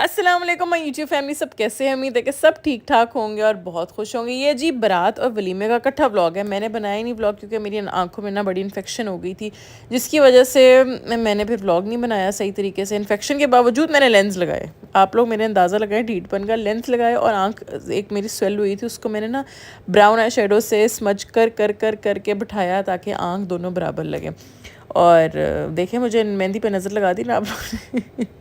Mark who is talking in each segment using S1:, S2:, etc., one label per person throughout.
S1: अस्सलाम वालेकुम my YouTube family, सब कैसे हैं? उम्मीद है कि सब ठीक ठाक होंगे और बहुत खुश होंगे। ये जी बारात और वलीमे का इकट्ठा व्लॉग है। मैंने बनाया नहीं व्लॉग क्योंकि मेरी आंखों में ना बड़ी इन्फेक्शन हो गई थी, जिसकी वजह से मैंने फिर व्लॉग नहीं बनाया सही तरीके से। इन्फेक्शन के बावजूद मैंने लेंस लगाए। आप लोग मेरे अंदाज़ा लगाएं ढीठपन का। लेंस लगाए और आँख एक मेरी स्वेल हुई थी, उसको मैंने ना ब्राउन आई शेडो से स्मज करके बिठाया ताकि आँख दोनों बराबर लगे। और देखें, मुझे मेहंदी पे नज़र लगा दी ना आप लोग ने।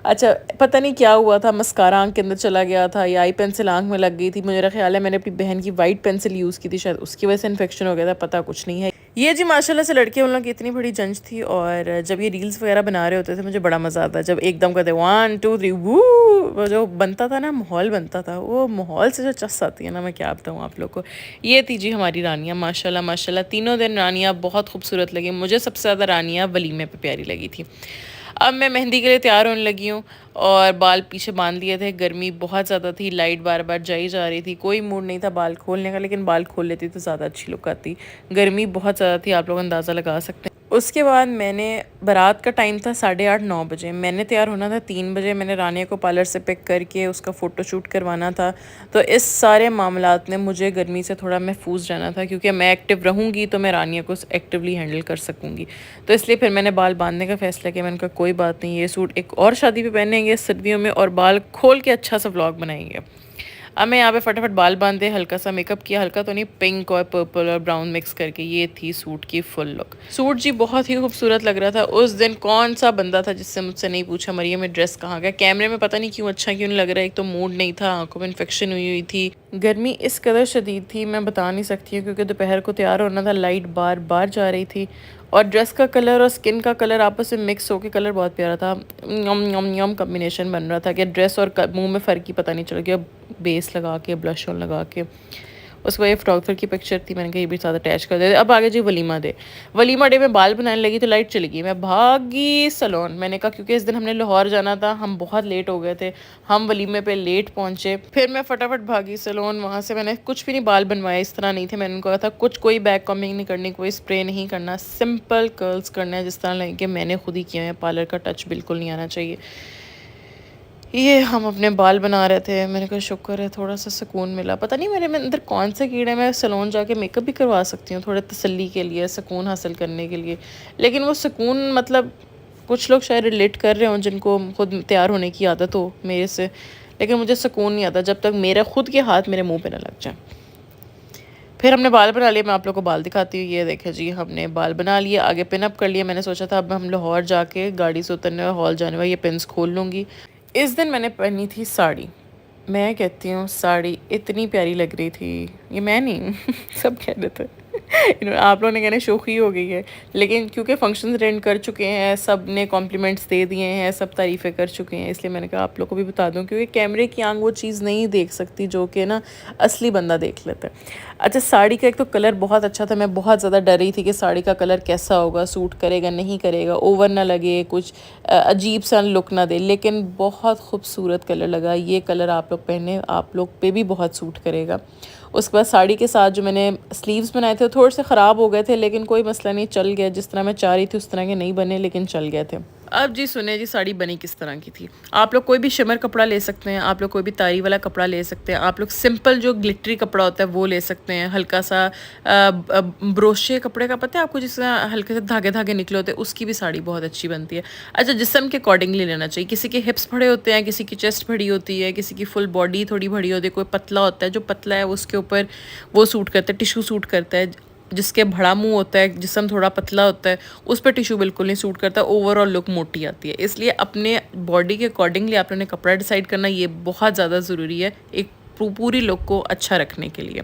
S1: अच्छा, पता नहीं क्या हुआ था, मस्कारा आँख के अंदर चला गया था या आई पेंसिल आँख में लग गई थी। मुझे ख्याल है मैंने अपनी बहन की वाइट पेंसिल यूज़ की थी, शायद उसकी वजह से इन्फेक्शन हो गया था, पता कुछ नहीं है। ये जी माशाल्लाह से लड़के उन लोगों की इतनी बड़ी जंज थी। और जब ये रील्स वगैरह बना रहे होते थे मुझे बड़ा मज़ा आता, जब एकदम कहते 1 2 3 वू, वो जो बनता था ना, माहौल बनता था, वो माहौल से जो चस आती है ना, मैं क्या बताऊँ आप लोग को। ये थी जी हमारी रानियाँ, माशाल्लाह माशाल्लाह तीनों दिन रानियाँ बहुत खूबसूरत लगी। मुझे सबसे ज़्यादा रानियाँ वलीमे पे प्यारी लगी थी। अब मैं मेहंदी के लिए तैयार होने लगी हूँ और बाल पीछे बांध लिए थे। गर्मी बहुत ज़्यादा थी, लाइट बार बार जाई जा रही थी, कोई मूड नहीं था बाल खोलने का, लेकिन बाल खोल लेती तो ज़्यादा अच्छी लुक आती। गर्मी बहुत ज़्यादा थी, आप लोग अंदाज़ा लगा सकते हैं। उसके बाद मैंने, बारात का टाइम था 8:30-9 बजे, मैंने तैयार होना था 3 बजे। मैंने रानिया को पार्लर से पिक करके उसका फ़ोटो शूट करवाना था। तो इस सारे मामलात में मुझे गर्मी से थोड़ा महफूज रहना था, क्योंकि मैं एक्टिव रहूँगी तो मैं रानिया को एक्टिवली हैंडल कर सकूँगी। तो इसलिए फिर मैंने बाल बांधने का फ़ैसला किया। मैंने कहा कोई बात नहीं, ये सूट एक और शादी पे पहनेंगे सर्दियों में और बाल खोल के अच्छा सा व्लॉग बनाएंगे। अब मैं यहाँ पे फटाफट बाल बांधे, हल्का सा मेकअप किया, हल्का तो नहीं, पिंक और पर्पल और ब्राउन मिक्स करके। ये थी सूट की फुल लुक। सूट जी बहुत ही खूबसूरत लग रहा था। उस दिन कौन सा बंदा था जिससे मुझसे नहीं पूछा मरियम में ड्रेस कहाँ गया। कैमरे में पता नहीं क्यों अच्छा क्यों नहीं लग रहा है। एक तो मूड नहीं था, आंखों में इन्फेक्शन हुई थी, गर्मी इस कदर शदीद थी मैं बता नहीं सकती हूँ, क्योंकि दोपहर को तैयार होना था, लाइट बार बार जा रही थी और ड्रेस का कलर और स्किन का कलर आपस में मिक्स होकर कलर बहुत प्यारा था। यम यम यम कम्बिनेशन बन रहा था कि ड्रेस और मुंह में फ़र्क ही पता नहीं चल गया। बेस लगा के, ब्लश ऑन लगा के, उसके बाद ये फोटोग्राफर की पिक्चर थी, मैंने कहा ये भी साथ अटैच कर दे। अब आगे जी वलीमा डे। वलीमा डे में बाल बनाने लगी तो लाइट चली गई। मैं भागी सलोन, मैंने कहा क्योंकि इस दिन हमने लाहौर जाना था, हम बहुत लेट हो गए थे, हम वलीमे पे लेट पहुंचे। फिर मैं फटाफट भागी सलोन, वहाँ से मैंने कुछ भी नहीं बाल बनवाए, इस तरह नहीं थे। मैंने उनको कहा था कुछ कोई बैक कॉमिंग नहीं करनी, कोई स्प्रे नहीं करना, सिंपल कर्ल्स करना है जिस तरह लगे कि मैंने खुद ही किया है। पार्लर का टच बिल्कुल नहीं आना चाहिए। ये हम अपने बाल बना रहे थे, मैंने कहा शुक्र है थोड़ा सा सुकून मिला। पता नहीं मेरे में अंदर कौन से कीड़े, मैं सैलून जाके मेकअप भी करवा सकती हूँ थोड़े तसल्ली के लिए, सुकून हासिल करने के लिए। लेकिन वो सुकून मतलब कुछ लोग शायद रिलेट कर रहे हों जिनको खुद तैयार होने की आदत हो मेरे से, लेकिन मुझे सुकून नहीं आता जब तक मेरा खुद के हाथ मेरे मुँह पर ना लग जाए। फिर हमने बाल बना लिए, मैं आप लोग को बाल दिखाती हूँ। ये देखें जी, हमने बाल बना लिए, आगे पिन अप कर लिया। मैंने सोचा था अब हम लाहौर जाके गाड़ी से उतरने और हॉल जाने वाले ये पिन्स खोल लूँगी। इस दिन मैंने पहनी थी साड़ी। मैं कहती हूँ साड़ी इतनी प्यारी लग रही थी, ये मैं नहीं सब कह रहे थे। आप लोगों ने कहने शोखी हो गई है, लेकिन क्योंकि फंक्शंस अटेंड कर चुके हैं, सब ने कॉम्प्लीमेंट्स दे दिए हैं, सब तारीफ़ें कर चुके हैं, इसलिए मैंने कहा आप लोग को भी बता दूं, क्योंकि कैमरे की आंख वो चीज़ नहीं देख सकती जो कि ना असली बंदा देख लेता है। अच्छा, साड़ी का एक तो कलर बहुत अच्छा था। मैं बहुत ज़्यादा डर रही थी कि साड़ी का कलर कैसा होगा, सूट करेगा नहीं करेगा, ओवर ना लगे, कुछ अजीब सा लुक ना दे, लेकिन बहुत खूबसूरत कलर लगा। ये कलर आप लोग पहने, आप लोग पे भी बहुत सूट करेगा। उसके बाद साड़ी के साथ जो मैंने स्लीव्स बनाए थे थोड़े से ख़राब हो गए थे, लेकिन कोई मसला नहीं, चल गया। जिस तरह मैं चाह रही थी उस तरह के नहीं बने, लेकिन चल गए थे। अब जी सुने जी, साड़ी बनी किस तरह की थी। आप लोग कोई भी शिमर कपड़ा ले सकते हैं, आप लोग कोई भी तारी वाला कपड़ा ले सकते हैं, आप लोग सिंपल जो ग्लिटरी कपड़ा होता है वो ले सकते हैं, हल्का सा ब्रोशे कपड़े का, पता है आपको, जिस हल्के से धागे धागे निकले होते हैं, उसकी भी साड़ी बहुत अच्छी बनती है। अच्छा, जिस्म के अकॉर्डिंगली लेना चाहिए। किसी के हिप्स बड़े होते हैं, किसी की चेस्ट बड़ी होती है, किसी की फुल बॉडी थोड़ी बड़ी होती है, कोई पतला होता है, जो पतला है उसके ऊपर वो सूट करता है, टिशू सूट करता है। जिसके बड़ा मुंह होता है, जिस्म थोड़ा पतला होता है, उस पर टिशू बिल्कुल नहीं सूट करता, ओवरऑल लुक मोटी आती है। इसलिए अपने बॉडी के अकॉर्डिंगली आप लोगों ने कपड़ा डिसाइड करना, ये बहुत ज़्यादा ज़रूरी है एक पूरी लुक को अच्छा रखने के लिए।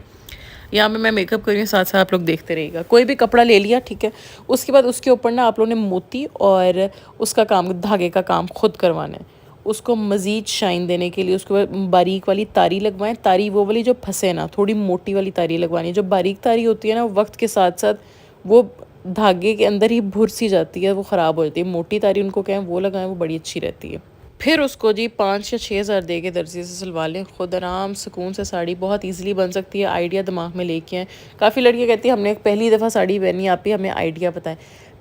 S1: यहाँ पे मैं मेकअप कर रही हूँ, साथ साथ आप लोग देखते रहिएगा। कोई भी कपड़ा ले लिया, ठीक है, उसके बाद उसके ऊपर ना आप लोगों ने मोती और उसका काम, धागे का काम खुद करवाना है। उसको मज़ीद शाइन देने के लिए उसके बाद बारीक वाली तारी लगवाएं। तारी वो वाली जो फंसे ना, थोड़ी मोटी वाली तारी लगवानी है। जो बारीक तारी होती है ना, वक्त के साथ साथ वो धागे के अंदर ही भुर सी जाती है, वो ख़राब हो जाती है। मोटी तारी उनको कहें वो लगाएं, वो बड़ी अच्छी रहती है। फिर उसको जी 5 या 6 हज़ार दे के दर्जी से सिलवा लें, खुद आराम सुकून से साड़ी बहुत इजीली बन सकती है। आइडिया दिमाग में लेके आएँ। काफ़ी लड़कियाँ कहती हैं हमने पहली दफ़ा साड़ी पहनी, आप ही हमें आइडिया बताएं।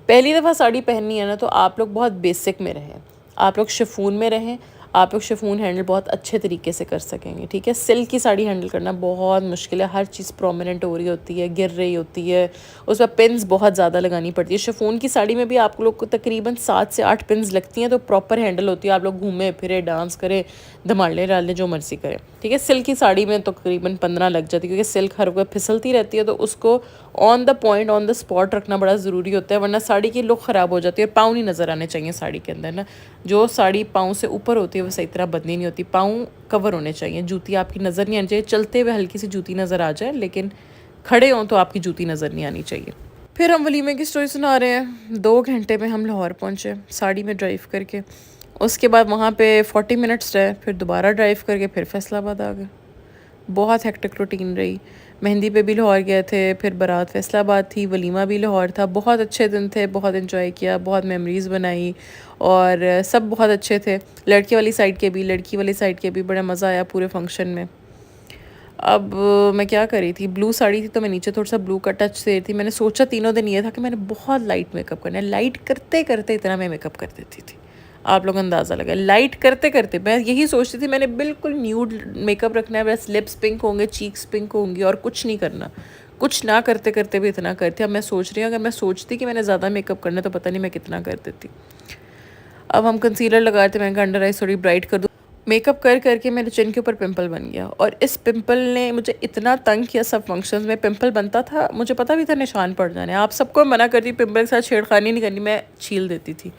S1: पहली दफ़ा साड़ी पहननी है ना, तो आप लोग बहुत बेसिक में रहें। आप लोग शिफॉन में रहें, आप लोग शिफॉन हैंडल बहुत अच्छे तरीके से कर सकेंगे, ठीक है। सिल्क की साड़ी हैंडल करना बहुत मुश्किल है, हर चीज़ प्रोमिनेंट हो रही होती है, गिर रही होती है, उस पर पिन्स बहुत ज़्यादा लगानी पड़ती है। शिफॉन की साड़ी में भी आप लोग को तकरीबन 7 से 8 पिन्स लगती हैं, तो प्रॉपर हैंडल होती है, आप लोग घूमें फिरे, डांस करें, धमाले डालें, जो मर्ज़ी करें, ठीक है। सिल्क की साड़ी में तो तकरीबन 15 लग जाती है, क्योंकि सिल्क हर वक्त फिसलती रहती है, तो उसको on the point, on the spot रखना बड़ा ज़रूरी होता है, वरना साड़ी की लुक ख़राब हो जाती है। और पाँव नहीं नज़र आने चाहिए साड़ी के अंदर ना, जो साड़ी पाँव से ऊपर होती है वो सही तरह बंदी नहीं होती, पाँव कवर होने चाहिए, जूती आपकी नज़र नहीं आनी चाहिए। चलते हुए हल्की सी जूती नज़र आ जाए, लेकिन खड़े हों तो आपकी जूती नज़र नहीं आनी चाहिए। फिर हम वलीमे की स्टोरी सुना रहे हैं। 2 घंटे में हम लाहौर पहुँचे साड़ी में ड्राइव करके, उसके बाद वहाँ पे 40 मिनट्स रहे, फिर दोबारा ड्राइव करके फिर फैसलाबाद आ गए। बहुत हेक्टिक रूटीन रही। मेहंदी पे भी लाहौर गए थे, फिर बारात फैसलाबाद थी, वलीमा भी लाहौर था। बहुत अच्छे दिन थे, बहुत इन्जॉय किया, बहुत मेमोरीज़ बनाई, और सब बहुत अच्छे थे। लड़के वाली साइड के भी, लड़की वाली साइड के भी, बड़ा मज़ा आया पूरे फंक्शन में। अब मैं क्या करी थी, ब्लू साड़ी थी तो मैं नीचे थोड़ा सा ब्लू का टच दे रही थी। मैंने सोचा तीनों दिन ये था कि मैंने बहुत लाइट मेकअप करना है, लाइट करते करते इतना मैं मेकअप कर देती थी, आप लोग अंदाज़ा लगा। लाइट करते करते मैं यही सोचती थी, मैंने बिल्कुल न्यूड मेकअप रखना है, बस लिप्स पिंक होंगे, चीक्स पिंक होंगी, और कुछ नहीं करना। कुछ ना करते करते भी इतना करती। अब मैं सोच रही हूँ, अगर मैं सोचती कि मैंने ज़्यादा मेकअप करना है तो पता नहीं मैं कितना कर देती। अब हम कंसीलर लगाए थे, मैंने कहा अंडर आइज थोड़ी ब्राइट कर दूँ। मेकअप कर करके मेरे चिन के ऊपर पिंपल बन गया, और इस पिंपल ने मुझे इतना तंग किया। सब फंक्शंस में पिंपल बनता था, मुझे पता भी था निशान पड़ जाने। आप सबको मना करती पिंपल के साथ छेड़खानी नहीं करनी, मैं छील देती थी,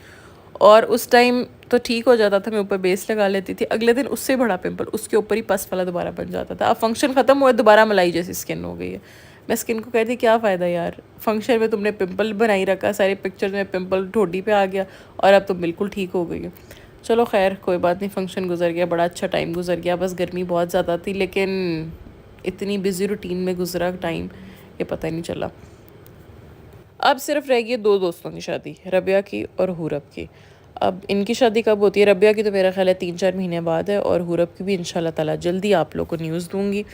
S1: और उस टाइम तो ठीक हो जाता था, मैं ऊपर बेस लगा लेती थी। अगले दिन उससे बड़ा पिंपल, उसके ऊपर ही पस वाला दोबारा बन जाता था। अब फंक्शन ख़त्म हुआ, दोबारा मलाई जैसी स्किन हो गई है। मैं स्किन को कहती क्या फ़ायदा यार, फंक्शन में तुमने पिंपल बनाई रखा, सारे पिक्चर में पिंपल ठोडी पे आ गया, और अब तुम बिल्कुल ठीक हो गई हो। चलो खैर कोई बात नहीं, फंक्शन गुजर गया, बड़ा अच्छा टाइम गुजर गया। बस गर्मी बहुत ज़्यादा थी, लेकिन इतनी बिज़ी रूटीन में गुजरा टाइम ये पता ही नहीं चला। अब सिर्फ रह गई 2 दोस्तों की शादी, रबिया की और हुरब की। अब इनकी शादी कब होती है? रबिया की तो मेरा ख्याल है 3-4 महीने बाद है, और हुरब की भी इंशाल्लाह ताला जल्दी आप लोग को न्यूज़ दूँगी।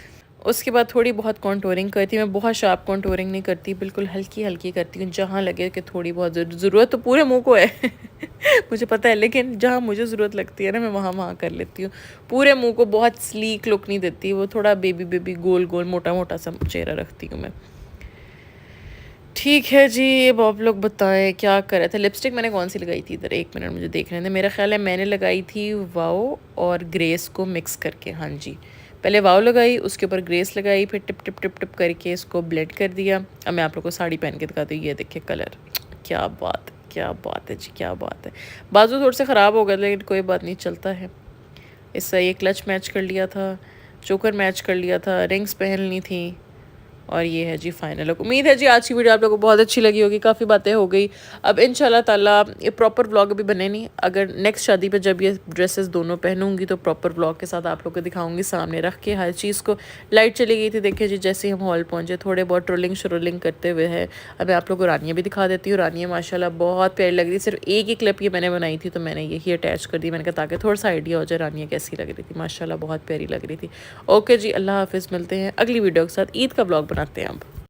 S1: उसके बाद थोड़ी बहुत कॉन्टोरिंग करती, मैं बहुत शार्प कॉन्टोरिंग नहीं करती, बिल्कुल हल्की हल्की करती हूँ, जहाँ लगे कि थोड़ी बहुत ज़रूरत तो पूरे मुंह को है मुझे पता है, लेकिन जहाँ मुझे ज़रूरत लगती है ना, मैं वहाँ वहाँ कर लेती हूँ। पूरे मुंह को बहुत स्लीक लुक नहीं देती, वो थोड़ा बेबी बेबी गोल गोल मोटा मोटा सा चेहरा रखती हूँ मैं। ठीक है जी, अब आप लोग बताएं क्या कर रहे थे। लिपस्टिक मैंने कौन सी लगाई थी इधर, 1 मिनट मुझे देखने थे। मेरा ख्याल है मैंने लगाई थी वाओ और ग्रेस को मिक्स करके, हाँ जी। पहले वाओ लगाई, उसके ऊपर ग्रेस लगाई, फिर टिप टिप टिप टिप करके इसको ब्लेंड कर दिया। अब मैं आप लोग को साड़ी पहन के दिखाती हूँ, ये देखिए कलर, क्या बात, क्या बात है जी, क्या बात है। बाजू थोड़े से ख़राब हो गए, लेकिन कोई बात नहीं, चलता है। इससे ये क्लच मैच कर लिया था, चोकर मैच कर लिया था, रिंग्स पहन ली थी, और ये है जी फाइनल लुक। उम्मीद है जी आज की वीडियो आप लोगों को बहुत अच्छी लगी होगी, काफ़ी बातें हो गई। अब इंशाल्लाह ताला ये प्रॉपर व्लॉग अभी बने नहीं, अगर नेक्स्ट शादी पे जब ये ड्रेसेस दोनों पहनूंगी तो प्रॉपर व्लॉग के साथ आप लोग को दिखाऊंगी, सामने रख के हर चीज़ को। लाइट चली गई थी, देखिए जी, जैसे हम हॉल पहुँचे थोड़े बहुत ट्रोलिंग श्रोलिंग करते हुए है। अब मैं आप लोग को रानियाँ भी दिखा देती हूँ। रानियाँ माशाल्लाह बहुत प्यारी लग रही, सिर्फ एक ही क्लिप ये मैंने बनाई थी तो मैंने यही अटैच कर दी, मैंने कहा ताकि थोड़ा सा आइडिया हो जाए रानियाँ कैसी लग रही थी। माशाल्लाह बहुत प्यारी लग रही थी। ओके जी, अल्लाह हाफिज़, मिलते हैं अगली वीडियो के साथ। ईद का ब्लॉग बनाते हैं अब।